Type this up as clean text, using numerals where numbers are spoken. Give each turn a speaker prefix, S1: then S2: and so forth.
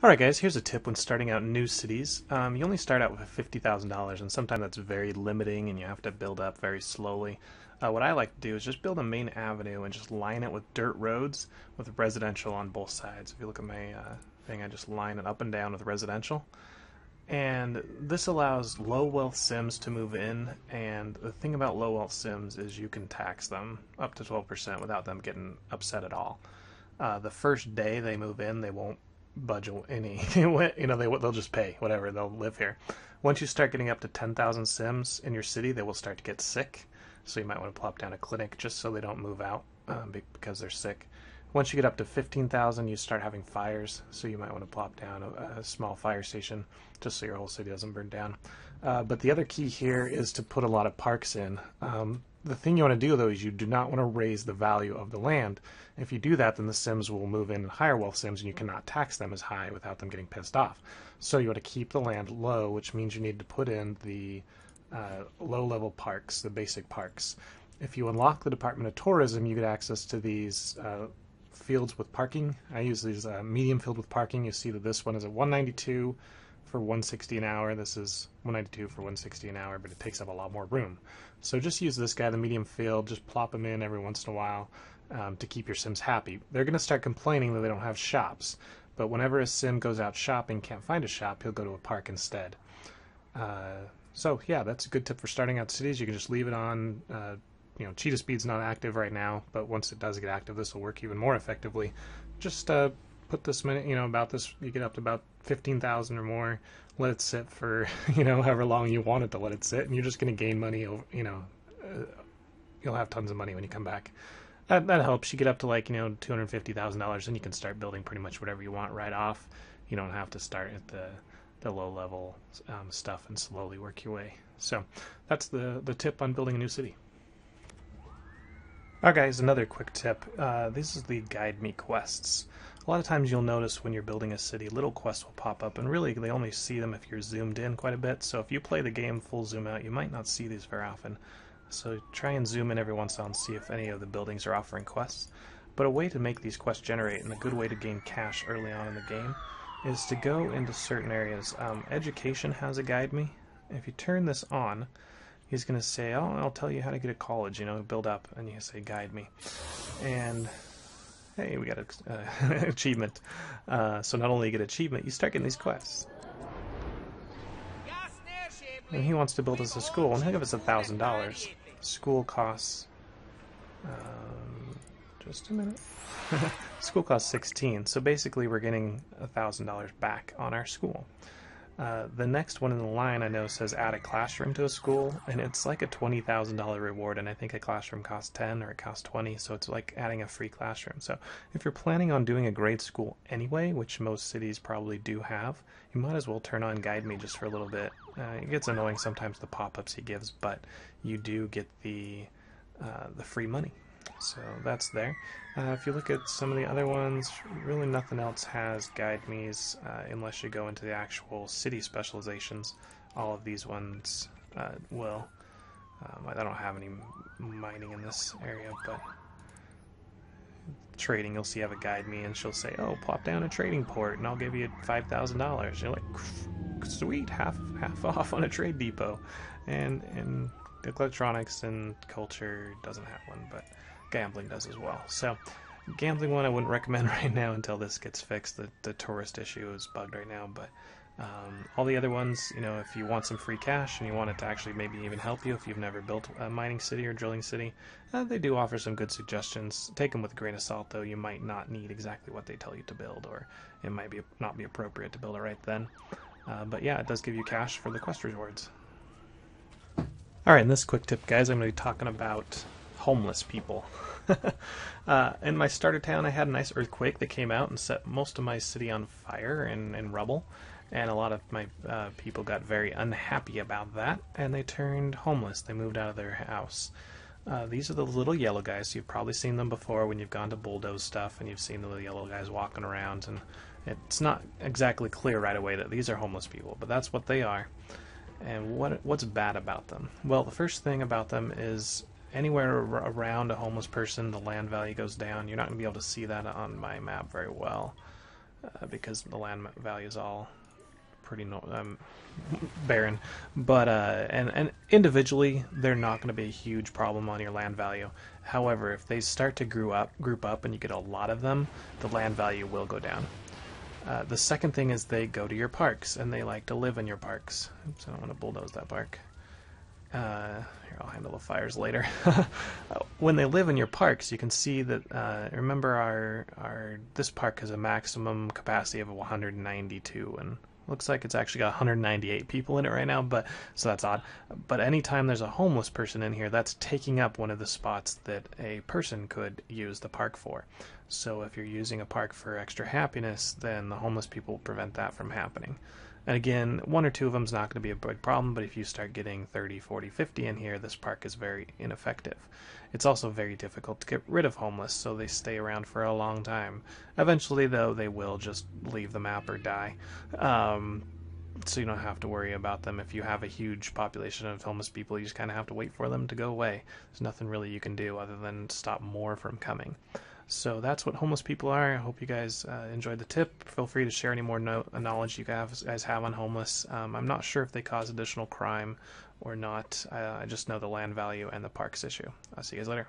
S1: Alright guys, here's a tip when starting out in new cities. You only start out with $50,000 and sometimes that's very limiting and you have to build up very slowly. What I like to do is just build a main avenue and just line it with dirt roads with residential on both sides. If you look at my thing, I just line it up and down with residential. And this allows low wealth sims to move in, and the thing about low wealth sims is you can tax them up to 12% without them getting upset at all. The first day they move in, they won't budge any. They'll just pay whatever. They'll live here. Once you start getting up to 10,000 sims in your city, they will start to get sick. So you might want to plop down a clinic just so they don't move out because they're sick. Once you get up to 15,000, you start having fires. So you might want to plop down a small fire station just so your whole city doesn't burn down. But the other key here is to put a lot of parks in. The thing you want to do, though, is you do not want to raise the value of the land. If you do that, then the Sims will move in higher wealth Sims, and you cannot tax them as high without them getting pissed off. So you want to keep the land low, which means you need to put in the low-level parks, the basic parks. If you unlock the Department of Tourism, you get access to these fields with parking. I use these medium field with parking. You see that this one is at 192 for 160 an hour. This is 192 for 160 an hour, but it takes up a lot more room. So just use this guy, the medium field, just plop him in every once in a while to keep your Sims happy. They're going to start complaining that they don't have shops, but whenever a Sim goes out shopping, can't find a shop, he'll go to a park instead. So yeah, that's a good tip for starting out cities. You can just leave it on. Cheetah speed's not active right now, but once it does get active, this will work even more effectively. Just put this minute, about this, you get up to about 15,000 or more, let it sit for, however long you want it to let it sit, and you're just going to gain money over, you'll have tons of money when you come back. That helps. You get up to like, $250,000, and you can start building pretty much whatever you want right off. You don't have to start at the low level stuff and slowly work your way. So that's the tip on building a new city. Alright guys, another quick tip. This is the guide me quests. A lot of times you'll notice when you're building a city, little quests will pop up, and really they only see them if you're zoomed in quite a bit. So if you play the game full zoom out, you might not see these very often. So try and zoom in every once in a while and see if any of the buildings are offering quests. But a way to make these quests generate, and a good way to gain cash early on in the game, is to go into certain areas. Education has a guide me. If you turn this on, he's going to say, oh, I'll tell you how to get a college, build up, and you say guide me. And hey, we got an achievement. So not only you get achievement, you start getting these quests. And he wants to build us a school, and he'll give us $1,000. School costs, just a minute. School costs 16, so basically we're getting $1,000 back on our school. The next one in the line I know says add a classroom to a school, and it's like a $20,000 reward, and I think a classroom costs 10 or it costs 20, so it's like adding a free classroom. So if you're planning on doing a grade school anyway, which most cities probably do have, you might as well turn on Guide Me just for a little bit. It gets annoying sometimes, the pop-ups he gives, but you do get the free money. So that's there. If you look at some of the other ones, really nothing else has guide me's unless you go into the actual city specializations. All of these ones will. I don't have any mining in this area, but trading, you'll see I have a guide me, and she'll say, oh, plop down a trading port and I'll give you $5,000. You're like, sweet, half off on a trade depot. And electronics and culture doesn't have one, but gambling does as well. So gambling one I wouldn't recommend right now until this gets fixed. The tourist issue is bugged right now, but all the other ones, if you want some free cash and you want it to actually maybe even help you if you've never built a mining city or drilling city, they do offer some good suggestions. Take them with a grain of salt, though. You might not need exactly what they tell you to build, or it might not be appropriate to build it right then. But yeah, it does give you cash for the quest rewards. Alright, in this quick tip, guys, I'm going to be talking about homeless people. In my starter town, I had a nice earthquake that came out and set most of my city on fire and rubble, and a lot of my people got very unhappy about that, and they turned homeless. They moved out of their house. These are the little yellow guys. You've probably seen them before when you've gone to bulldoze stuff, and you've seen the little yellow guys walking around, and it's not exactly clear right away that these are homeless people, but that's what they are. And what's bad about them? Well, the first thing about them is anywhere around a homeless person, the land value goes down. You're not going to be able to see that on my map very well. because the land value is all pretty barren. But and individually, they're not going to be a huge problem on your land value. However, if they start to group up, and you get a lot of them, the land value will go down. The second thing is they go to your parks, and they like to live in your parks. Oops, I don't want to bulldoze that park. Here, I'll handle the fires later. When they live in your parks, you can see that. Remember, our this park has a maximum capacity of 192, and looks like it's actually got 198 people in it right now. But so that's odd. But anytime there's a homeless person in here, that's taking up one of the spots that a person could use the park for. So if you're using a park for extra happiness, then the homeless people prevent that from happening. And again, one or two of them is not going to be a big problem, but if you start getting 30, 40, 50 in here, this park is very ineffective. It's also very difficult to get rid of homeless, so they stay around for a long time. Eventually, though, they will just leave the map or die. So you don't have to worry about them. If you have a huge population of homeless people, you just kind of have to wait for them to go away. There's nothing really you can do other than stop more from coming. So that's what homeless people are. I hope you guys enjoyed the tip. Feel free to share any more knowledge you guys have on homeless. I'm not sure if they cause additional crime or not. I just know the land value and the parks issue. I'll see you guys later.